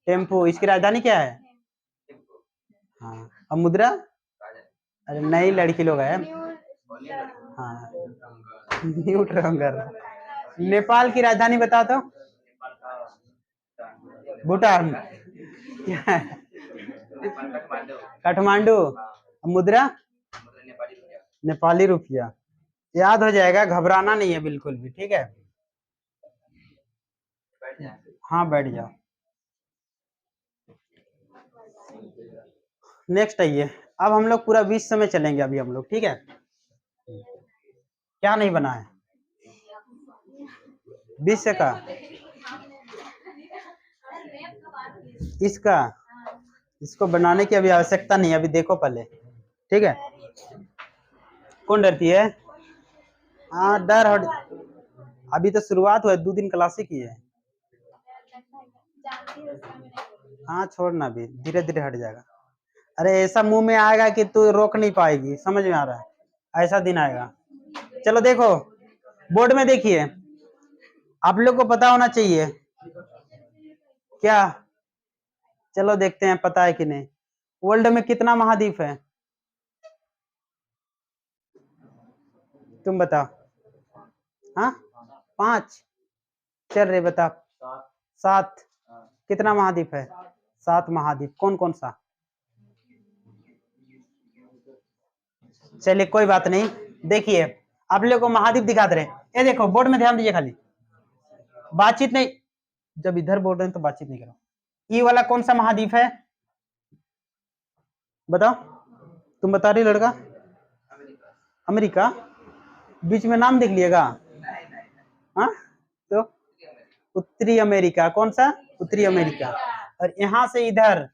टेम्पो। इसकी राजधानी क्या है? हाँ, अब मुद्रा? अरे नई लड़की लोग है। हाँ, न्यू ट्रंगर। नेपाल की राजधानी बताओ तो। भूटान। क्या है? काठमांडू। मुद्रा? नेपाली रुपया। याद हो जाएगा, घबराना नहीं है बिल्कुल भी, ठीक है। हाँ बैठ जाओ। नेक्स्ट आइए। अब हम लोग पूरा विश्व में चलेंगे अभी हम लोग, ठीक है। क्या नहीं बना है विश्व का? इसका? इसको बनाने की अभी आवश्यकता नहीं है, अभी देखो पहले, ठीक है। कौन डरती है? हाँ डर हट, अभी तो शुरुआत हुआ है, 2 दिन क्लास ही की है। हाँ छोड़ना, भी धीरे धीरे हट जाएगा। अरे ऐसा मुंह में आएगा कि तू रोक नहीं पाएगी, समझ में आ रहा है, ऐसा दिन आएगा। चलो देखो, बोर्ड में देखिए, आप लोग को पता होना चाहिए क्या? चलो देखते हैं पता है कि नहीं। वर्ल्ड में कितना महाद्वीप है? तुम बताओ। हाँ 5, चल रहे बता 7, कितना महाद्वीप है? 7 महाद्वीप। कौन कौन सा? चलिए कोई बात नहीं, देखिए आप लोग को महाद्वीप दिखा दे रहे हैं। ये देखो बोर्ड में ध्यान दीजिए, खाली बातचीत नहीं, जब इधर बोल रहे हैं तो बातचीत नहीं करो। ये वाला कौन सा महाद्वीप है बताओ? तुम बता रही लड़का? अमेरिका। बीच में नाम देख लिएगा। हाँ तो उत्तरी अमेरिका। कौन सा? उत्तरी अमेरिका। और यहाँ से इधर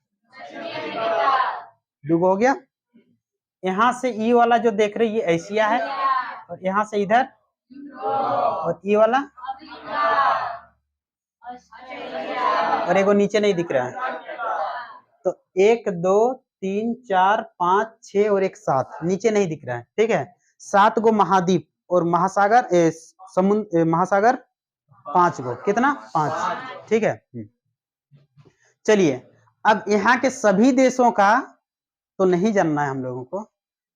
दुगो हो गया। यहाँ से ई वाला जो देख रहे ये एशिया है, और यहाँ से इधर, और ई वाला, और एगो नीचे नहीं दिख रहा है। तो 1 2 3 4 5 6 और एक 7 नीचे नहीं दिख रहा है। ठीक है, 7 गो महाद्वीप और महासागर, समुद्र महासागर 5 गो। कितना? 5। ठीक है, चलिए अब यहाँ के सभी देशों का तो नहीं जानना है हम लोगों को।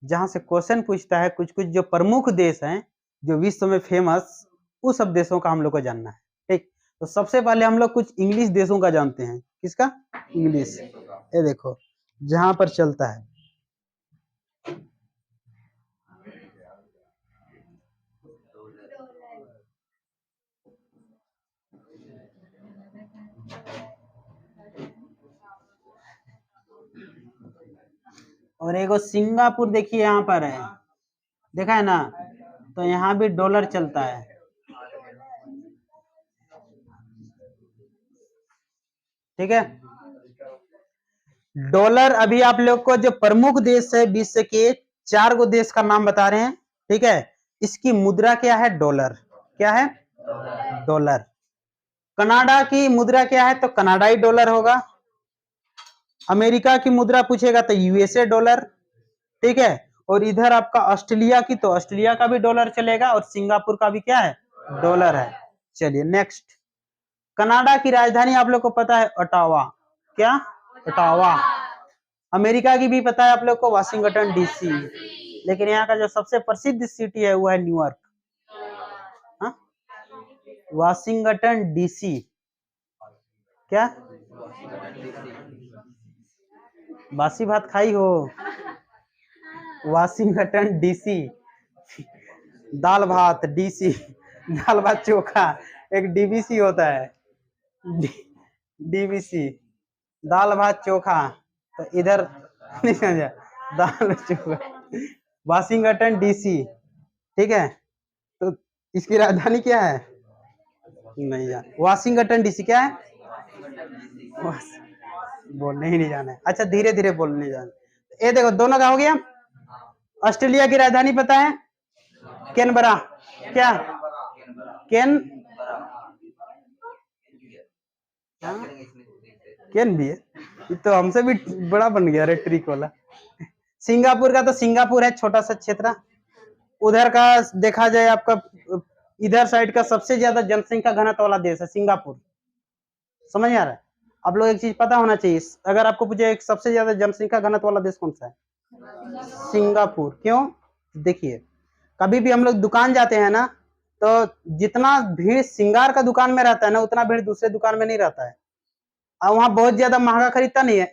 जहां से क्वेश्चन पूछता है कुछ कुछ जो प्रमुख देश हैं जो विश्व में फेमस, उस सब देशों का हम लोग को जानना है। ठीक, तो सबसे पहले हम लोग कुछ इंग्लिश देशों का जानते हैं। किसका? इंग्लिश। ये देखो जहां पर चलता है, और एगो सिंगापुर देखिए यहाँ पर है, देखा है ना? तो यहाँ भी डॉलर चलता है। ठीक है, डॉलर। अभी आप लोग को जो प्रमुख देश है विश्व के 4 गो देश का नाम बता रहे हैं। ठीक है, इसकी मुद्रा क्या है? डॉलर। क्या है? डॉलर। कनाडा की मुद्रा क्या है? तो कनाडाई डॉलर होगा। अमेरिका की मुद्रा पूछेगा तो यूएसए डॉलर। ठीक है, और इधर आपका ऑस्ट्रेलिया की, तो ऑस्ट्रेलिया का भी डॉलर चलेगा, और सिंगापुर का भी क्या है? डॉलर है। चलिए नेक्स्ट, कनाडा की राजधानी आप लोग को पता है ओटावा। क्या? ओटावा। अमेरिका की भी पता है आप लोग को, वाशिंगटन डीसी। लेकिन यहाँ का जो सबसे प्रसिद्ध सिटी है वो है न्यूयॉर्क। हाँ, वाशिंगटन डीसी। क्या? बासी भात खाई हो? वाशिंगटन डीसी, दाल भात डीसी, दाल भात चोखा। एक डीबीसी होता है, डीबीसी, दाल भात चोखा। तो इधर नहीं समझा, दाल चोखा, वाशिंगटन डीसी। ठीक है, तो इसकी राजधानी क्या है? नहीं यार, वाशिंगटन डीसी क्या है? बोलने ही नहीं जाना है। अच्छा धीरे धीरे बोलने जाना। ये देखो दोनों का हो गया। ऑस्ट्रेलिया की राजधानी पता है? कैनबरा। क्या? कैन कैन भी है, तो हमसे भी बड़ा बन गया रे ट्रिक वाला। सिंगापुर का तो सिंगापुर है, छोटा सा क्षेत्र। उधर का देखा जाए आपका, इधर साइड का सबसे ज्यादा जनसंख्या घनत्व वाला देश है सिंगापुर। समझ में आ रहा है? आप लोग एक चीज पता होना चाहिए, अगर आपको पूछे एक सबसे ज्यादा जनसंख्या घनत्व वाला देश कौन सा है? सिंगापुर। क्यों? देखिए कभी भी हम लोग दुकान जाते हैं ना, तो जितना भीड़ श्रृंगार का दुकान में रहता है ना, उतना भीड़ दूसरे दुकान में नहीं रहता है। और वहाँ बहुत ज्यादा महंगा खरीदता नहीं है।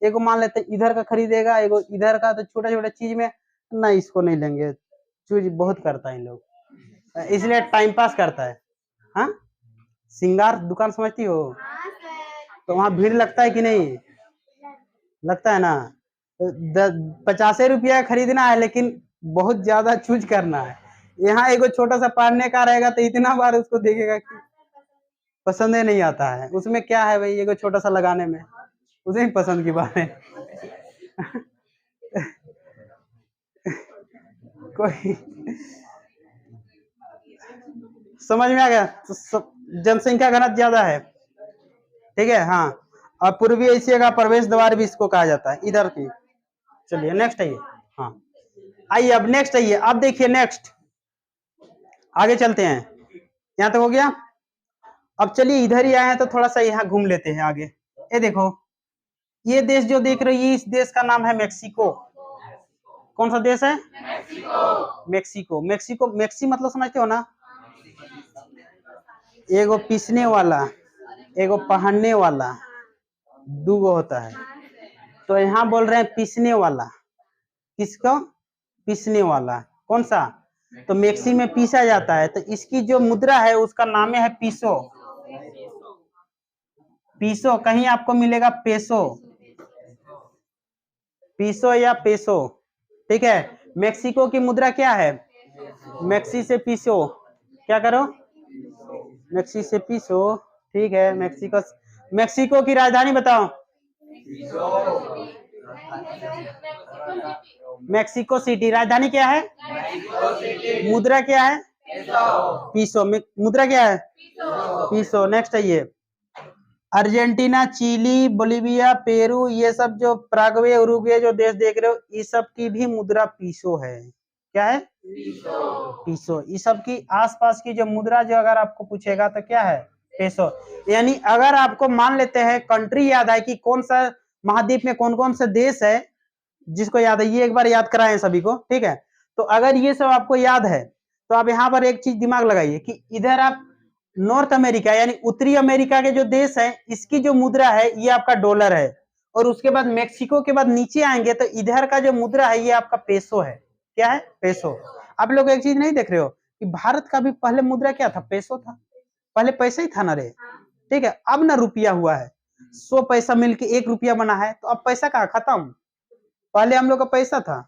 एगो मान लेते हैं इधर का खरीदेगा, एगो इधर का, तो छोटा छोटा चीज में ना, इसको नहीं लेंगे, चूज बहुत करता है इन लोग, इसलिए टाइम पास करता है। हाँ, श्रृंगार दुकान समझती हो? तो वहाँ भीड़ लगता है कि नहीं? लगता है ना। 50 रुपया खरीदना है, लेकिन बहुत ज्यादा चूज करना है। यहाँ एगो छोटा सा पहनने का रहेगा तो इतना बार उसको देखेगा कि पसंद ही नहीं आता है। उसमें क्या है भाई, एगो छोटा सा लगाने में, उसे ही पसंद की बात है। कोई समझ में आ गया? तो जनसंख्या घनत्व ज्यादा है। ठीक है, हाँ, और पूर्वी एशिया का प्रवेश द्वार भी इसको कहा जाता है, इधर की। चलिए नेक्स्ट आइए। हाँ आइए, अब नेक्स्ट आइए। अब देखिए नेक्स्ट, आगे चलते हैं। यहाँ तक हो गया। अब चलिए इधर ही आए हैं तो थोड़ा सा यहाँ घूम लेते हैं आगे। ये देखो, ये देश जो देख रहे हैं, इस देश का नाम है मेक्सिको। कौन सा देश है? मेक्सिको। मेक्सिको, मेक्सी मतलब समझते हो ना? एगो पीसने वाला, एगो पहनने वाला, दूगो होता है। तो यहाँ बोल रहे हैं पीसने वाला, किसको? पीसने वाला। कौन सा? तो मैक्सी में पीसा जाता है, तो इसकी जो मुद्रा है उसका नाम है पीसो। पीसो, कहीं आपको मिलेगा पेसो, पीसो या पेसो, ठीक है। मेक्सिको की मुद्रा क्या है? मैक्सी से पीसो, क्या करो? मैक्सी से पीसो, ठीक है। मेक्सिको, मेक्सिको की राजधानी बताओ। Mexico city. राजधानी क्या है? मुद्रा क्या है? पीसो। मुद्रा क्या है? पीसो। नेक्स्ट है ये अर्जेंटीना, चिली, बोलिविया, पेरू, ये सब जो प्रागवे, उरुग्वे जो देश देख रहे हो, इस सब की भी मुद्रा पीसो है। क्या है? पीसो। इस सब की आसपास की जो मुद्रा जो अगर आपको पूछेगा तो क्या है? पेसो। यानी अगर आपको मान लेते हैं कंट्री याद है कि कौन सा महाद्वीप में कौन कौन सा देश है, जिसको याद है ये एक बार याद कराएं सभी को, ठीक है। तो अगर ये सब आपको याद है तो आप यहाँ पर एक चीज दिमाग लगाइए कि इधर आप नॉर्थ अमेरिका यानी उत्तरी अमेरिका के जो देश है, इसकी जो मुद्रा है ये आपका डॉलर है। और उसके बाद मेक्सिको के बाद नीचे आएंगे तो इधर का जो मुद्रा है ये आपका पेसो है। क्या है? पेसो। आप लोग एक चीज नहीं देख रहे हो कि भारत का भी पहले मुद्रा क्या था? पेसो था। पहले पैसा ही था ना रे, ठीक है। अब ना रुपया हुआ है, 100 पैसा मिलके 1 रुपया बना है, तो अब पैसा कहाँ? खत्म। पहले हम लोग का पैसा था,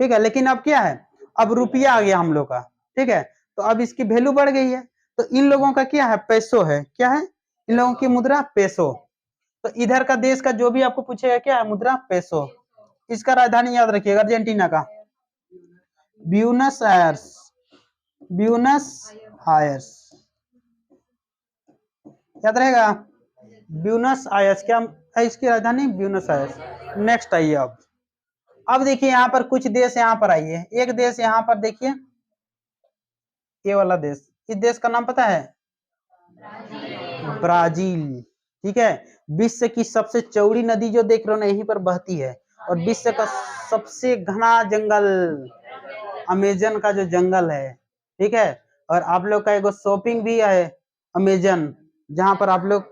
ठीक है, लेकिन अब क्या है? अब रुपया आ गया हम लोग का, ठीक है। तो अब इसकी वैल्यू बढ़ गई है। तो इन लोगों का क्या है? पेसो है। क्या है? इन लोगों की मुद्रा पेसो। तो इधर का देश का जो भी आपको पूछेगा क्या है? मुद्रा पेसो। इसका राजधानी याद रखिएगा अर्जेंटीना का ब्यूनस आयर्स। ब्यूनस आयर्स याद रहेगा। ब्यूनस आयर्स क्या है इसकी राजधानी? Buenos Aires. नेक्स्ट आइए अब देखिए यहाँ पर कुछ देश यहाँ पर आइए। एक देश यहाँ पर देखिए, ये वाला देश, इस देश का नाम पता है? ब्राजील, ठीक है। विश्व की सबसे चौड़ी नदी जो देख रहे हो ना यहीं पर बहती है। और विश्व का सबसे घना जंगल अमेजन का जो जंगल है, ठीक है। और आप लोग का एक शॉपिंग भी है अमेजन, जहां पर आप लोग,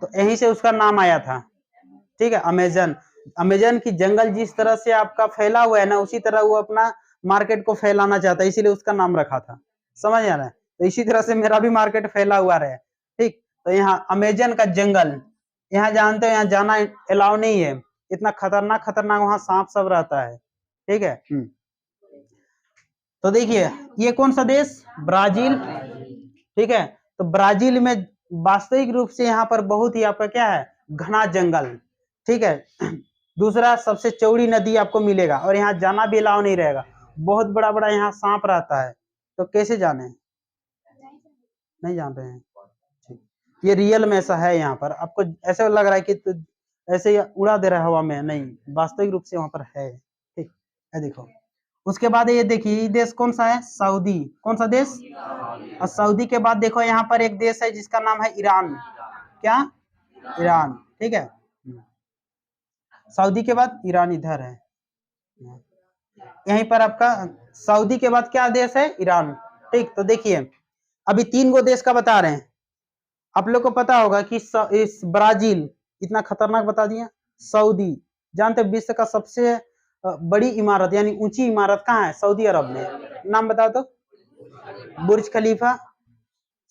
तो यहीं से उसका नाम आया था, ठीक है। अमेजन, अमेजन की जंगल जिस तरह से आपका फैला हुआ है ना, उसी तरह वो अपना मार्केट को फैलाना चाहता है, इसीलिए उसका नाम रखा था। समझ आ रहा है? तो इसी तरह से मेरा भी मार्केट फैला हुआ रहे, ठीक। तो यहाँ अमेजन का जंगल, यहाँ जानते हो यहाँ जाना अलाउ नहीं है, इतना खतरनाक खतरनाक वहां सांप सब रहता है, ठीक है। तो देखिए ये कौन सा देश? ब्राजील, ठीक है। तो ब्राजील में वास्तविक रूप से यहाँ पर बहुत ही आपका क्या है? घना जंगल, ठीक है। दूसरा सबसे चौड़ी नदी आपको मिलेगा, और यहाँ जाना भी अलाउ नहीं रहेगा। बहुत बड़ा बड़ा यहाँ सांप रहता है। तो कैसे जाने? नहीं जान रहे हैं, ठीक। ये रियल में ऐसा है, यहाँ पर आपको ऐसे लग रहा है कि तो ऐसे ही उड़ा दे रहा है हवा में, नहीं, वास्तविक रूप से वहां पर है, ठीक है। देखो उसके बाद ये देखिए देश कौन सा है? सऊदी। कौन सा देश? और सऊदी के बाद देखो यहाँ पर एक देश है जिसका नाम है ईरान। क्या? ईरान, ठीक है। सऊदी के बाद ईरान इधर है, यहीं पर आपका सऊदी के बाद क्या देश है? ईरान, ठीक। तो देखिए अभी 3 गो देश का बता रहे हैं। आप लोग को पता होगा कि इस ब्राजील इतना खतरनाक बता दिया। सऊदी जानते विश्व का सबसे बड़ी इमारत यानी ऊंची इमारत कहाँ है? सऊदी अरब में। नाम बताओ तो। बुर्ज खलीफा।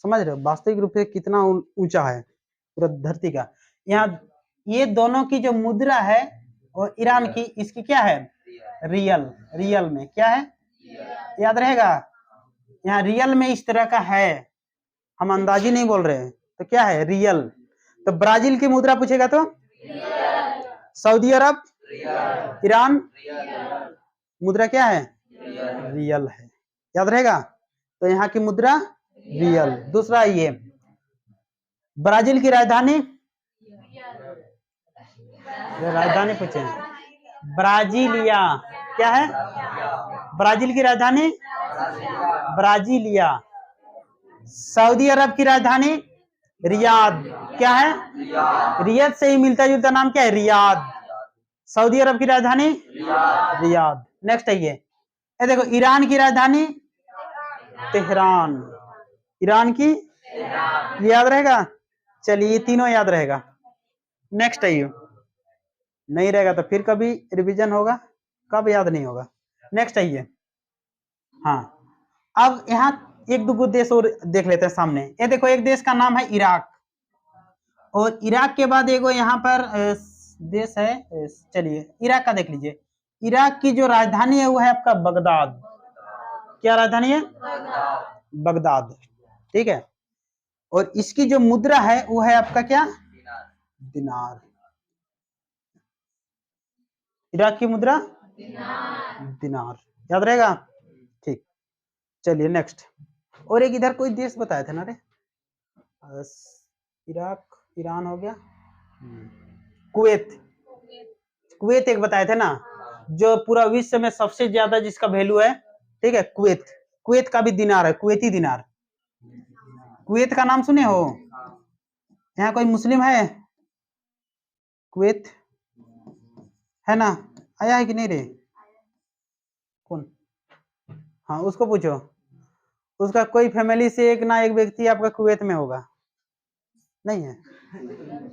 समझ रहे हो वास्तविक रूप से कितना ऊंचा है पूरा धरती का। यहाँ ये दोनों की जो मुद्रा है और ईरान की, इसकी क्या है? रियल। रियल में क्या है? याद रहेगा। यहाँ रियल में इस तरह का है, हम अंदाजी नहीं बोल रहे हैं। तो क्या है? रियल। तो ब्राजील की मुद्रा पूछेगा तो सऊदी अरब, ईरान, मुद्रा क्या है? रियल है। याद रहेगा। तो यहाँ की मुद्रा रियल। दूसरा ये ब्राजील की राजधानी, राजधानी पूछे ब्राजीलिया। क्या है? ब्राजील की राजधानी ब्राजीलिया। सऊदी अरब की राजधानी रियाद। क्या है? रियाद से ही मिलता जुलता नाम क्या है? रियाद। सऊदी अरब की राजधानी रियाद। नेक्स्ट है ये देखो ईरान की राजधानी तेहरान। ईरान की ये याद रहेगा। चलिए ये तीनों याद रहेगा। नेक्स्ट आइए। नहीं रहेगा तो फिर कभी रिवीजन होगा, कब याद नहीं होगा। नेक्स्ट आइए। हाँ, अब यहाँ एक दो देश और देख लेते हैं सामने। ये देखो, एक देश का नाम है इराक, और इराक के बाद एगो यहाँ पर देश है, चलिए इराक का देख लीजिए। इराक की जो राजधानी है वो है आपका बगदाद। क्या राजधानी है? बगदाद। ठीक है। और इसकी जो मुद्रा है वो है आपका क्या? दिनार। इराक की मुद्रा दिनार। याद रहेगा। ठीक, चलिए नेक्स्ट। और एक इधर कोई देश बताया था ना रे, इराक, ईरान हो गया, कुवैत। कुवैत एक बताए थे ना, जो पूरा विश्व में सबसे ज्यादा जिसका वैल्यू है। ठीक है, कुवैत। कुवैत का भी दिनार है, कुवैती दिनार। कुवैत का नाम सुने हो? यहाँ कोई मुस्लिम है? कुवैत है ना? आया है कि नहीं रे? कौन? हाँ, उसको पूछो। उसका कोई फैमिली से एक ना एक व्यक्ति आपका कुवैत में होगा। नहीं है?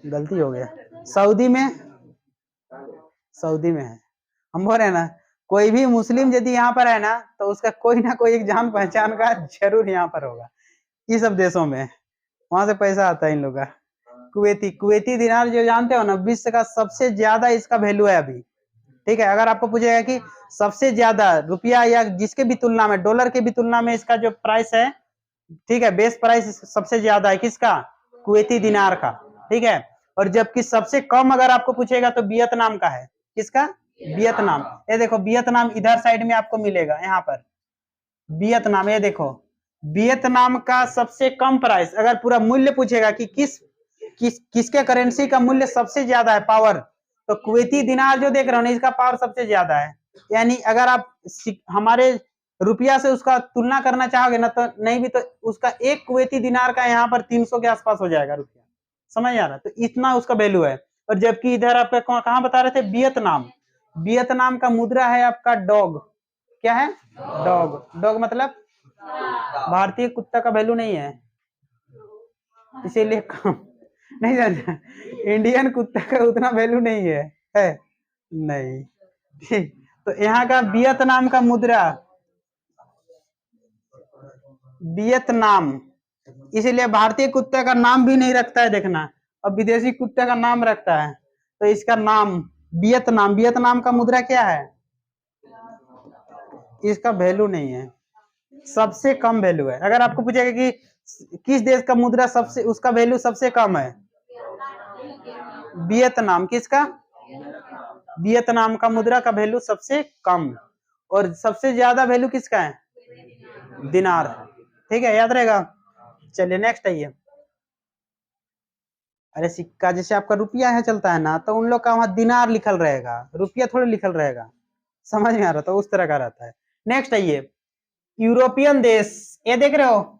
गलती हो गया। सऊदी में, सऊदी में है। हम बोल रहे हैं ना, कोई भी मुस्लिम यदि यहाँ पर है ना, तो उसका कोई ना कोई एक जान पहचान का जरूर यहाँ पर होगा। ये सब देशों में वहां से पैसा आता है इन लोग का। कुवैती, कुवैती दिनार जो जानते हो ना, विश्व का सबसे ज्यादा इसका वैल्यू है अभी। ठीक है, अगर आपको पूछेगा कि सबसे ज्यादा रुपया या जिसके भी तुलना में, डॉलर के भी तुलना में इसका जो प्राइस है, ठीक है, बेस प्राइस सबसे ज्यादा है किसका? कुवैती दिनार का। ठीक है। और जबकि सबसे कम अगर आपको पूछेगा तो वियतनाम का है। किसका? वियतनाम। ये देखो, वियतनाम इधर साइड में आपको मिलेगा, यहाँ पर वियतनाम। ये देखो, वियतनाम का सबसे कम प्राइस, अगर पूरा मूल्य पूछेगा कि किसके करेंसी का मूल्य सबसे ज्यादा है, पावर, तो कुवैती दिनार जो देख रहे हो ना, इसका पावर सबसे ज्यादा है। यानी अगर आप हमारे रुपया से उसका तुलना करना चाहोगे ना, तो नहीं भी तो उसका एक कुवैती दिनार का यहाँ पर 300 के आसपास हो जाएगा रुपया। समझ आ रहा? तो इतना उसका वैल्यू है। और जबकि इधर आपका कहाँ बता रहे थे? वियतनाम। वियतनाम का मुद्रा है आपका डॉग। क्या है? डॉग। डॉग मतलब भारतीय कुत्ता का वैल्यू नहीं है, इसीलिए कम नहीं समझा। इंडियन कुत्ता का उतना वैल्यू नहीं है नहीं। ठीक, तो यहाँ का वियतनाम का मुद्रा, वियतनाम, इसीलिए भारतीय कुत्ते का नाम भी नहीं रखता है, देखना, अब विदेशी कुत्ते का नाम रखता है। तो इसका नाम वियतनाम। वियतनाम का मुद्रा क्या है? इसका वैल्यू नहीं है, सबसे कम वैल्यू है। अगर आपको पूछेगा कि किस देश का मुद्रा सबसे, उसका वैल्यू सबसे कम है, वियतनाम। किसका? वियतनाम का मुद्रा का वैल्यू सबसे कम। और सबसे ज्यादा वैल्यू किसका है? दिनार। ठीक है, याद रहेगा। चलिए नेक्स्ट आइए। अरे सिक्का जैसे आपका रुपया है चलता है ना, तो उन लोग का वहां दिनार लिखल रहेगा, रुपया थोड़ी लिखल रहेगा। समझ में आ रहा था? उस तरह का रहता है। नेक्स्ट आइए। यूरोपियन देश, ये देख रहे हो,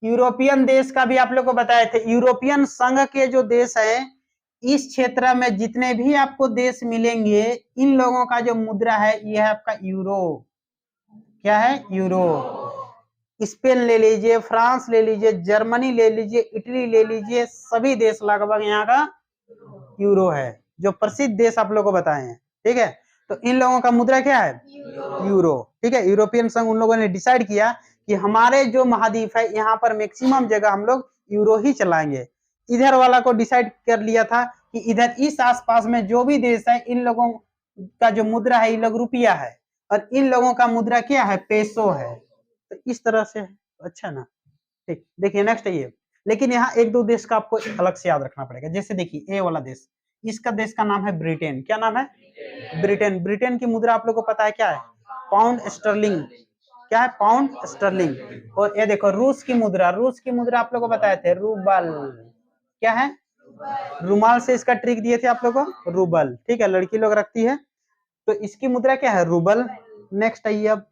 यूरोपियन देश का भी आप लोग को बताए थे। यूरोपियन संघ के जो देश है, इस क्षेत्र में जितने भी आपको देश मिलेंगे, इन लोगों का जो मुद्रा है यह है आपका यूरो। क्या है? यूरो। स्पेन ले लीजिए, फ्रांस ले लीजिए, जर्मनी ले लीजिए, इटली ले लीजिए, सभी देश लगभग यहाँ का यूरो है, जो प्रसिद्ध देश आप लोगों को बताए हैं। ठीक है, तो इन लोगों का मुद्रा क्या है? यूरो। ठीक है, यूरोपियन संघ उन लोगों ने डिसाइड किया कि हमारे जो महाद्वीप है यहाँ पर मैक्सिमम जगह हम लोग यूरो ही चलाएंगे। इधर वाला को डिसाइड कर लिया था कि इधर इस आसपास में जो भी देश है, इन लोगों का जो मुद्रा है, इन लोग रुपया है, और इन लोगों का मुद्रा क्या है? पेसो है। तो इस तरह से है। अच्छा ना। ठीक, देखिए नेक्स्ट है ये। लेकिन यहाँ एक दो देश का आपको अलग से याद रखना पड़ेगा। जैसे देखिए, ए वाला देश, इसका देश का नाम है ब्रिटेन। क्या नाम है? ब्रिटेन। ब्रिटेन की मुद्रा आप लोग को पता है क्या है? Pound sterling. क्या है? Pound sterling. और ये देखो, रूस की मुद्रा, रूस की मुद्रा आप लोग को बताए थे, रूबल। क्या है? रुमाल से इसका ट्रिक दिए थे आप लोग को, रूबल। ठीक है, लड़की लोग रखती है, तो इसकी मुद्रा क्या है? रूबल। नेक्स्ट आइए अब।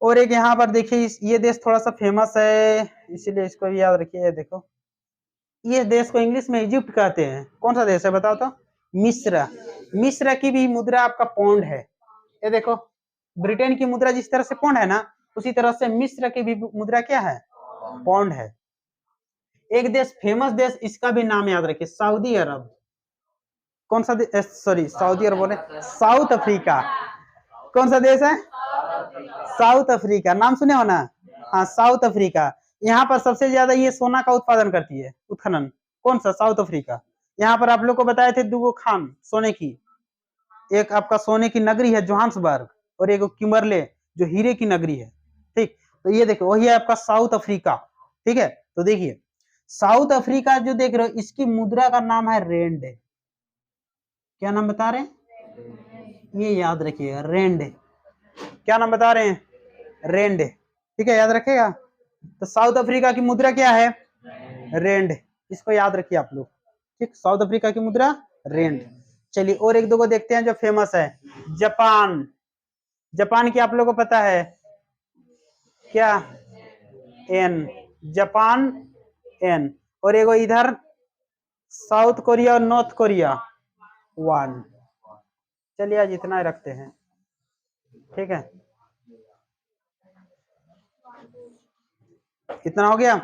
और एक यहाँ पर देखिए, ये देश थोड़ा सा फेमस है, इसीलिए इसको भी याद रखिए। देखो, ये देश को इंग्लिश में इजिप्ट कहते हैं। कौन सा देश है बताओ तो? मिस्र। मिस्र की भी मुद्रा आपका पौंड है। ये देखो, ब्रिटेन की मुद्रा जिस तरह से पौंड है ना, उसी तरह से मिस्र की भी मुद्रा क्या है? पौंड है। एक देश फेमस देश, इसका भी नाम याद रखिए, सऊदी अरब। कौन सा देश? सॉरी, सऊदी अरब बोले, साउथ अफ्रीका। कौन सा देश है? साउथ अफ्रीका, नाम सुने हो ना? हाँ, साउथ अफ्रीका। यहाँ पर सबसे ज्यादा ये सोना का उत्पादन करती है, उत्खनन। कौन सा? South Africa. यहाँ पर आप लोग को बताए थे दुगो खान सोने की, एक आपका सोने की नगरी है जोहान्सबर्ग, और एक किमरले जो हीरे की नगरी है। ठीक, तो ये देखो वही है आपका साउथ अफ्रीका। ठीक है, तो देखिए साउथ अफ्रीका जो देख रहे हो, इसकी मुद्रा का नाम है रेंड। क्या नाम बता रहे हैं? ये याद रखिएगा, रेंड। क्या नाम बता रहे हैं? रेंड। ठीक है, याद रखेगा। तो साउथ अफ्रीका की मुद्रा क्या है? रेंड। इसको याद रखिए आप लोग। ठीक, साउथ अफ्रीका की मुद्रा रेंड। चलिए और एक दो को देखते हैं जो फेमस है। जापान। जापान की आप लोगों को पता है क्या? एन। Japan yen. और एगो इधर साउथ कोरिया और नॉर्थ कोरिया वन। चलिए आज इतना ही रखते हैं। ठीक है, इतना हो गया।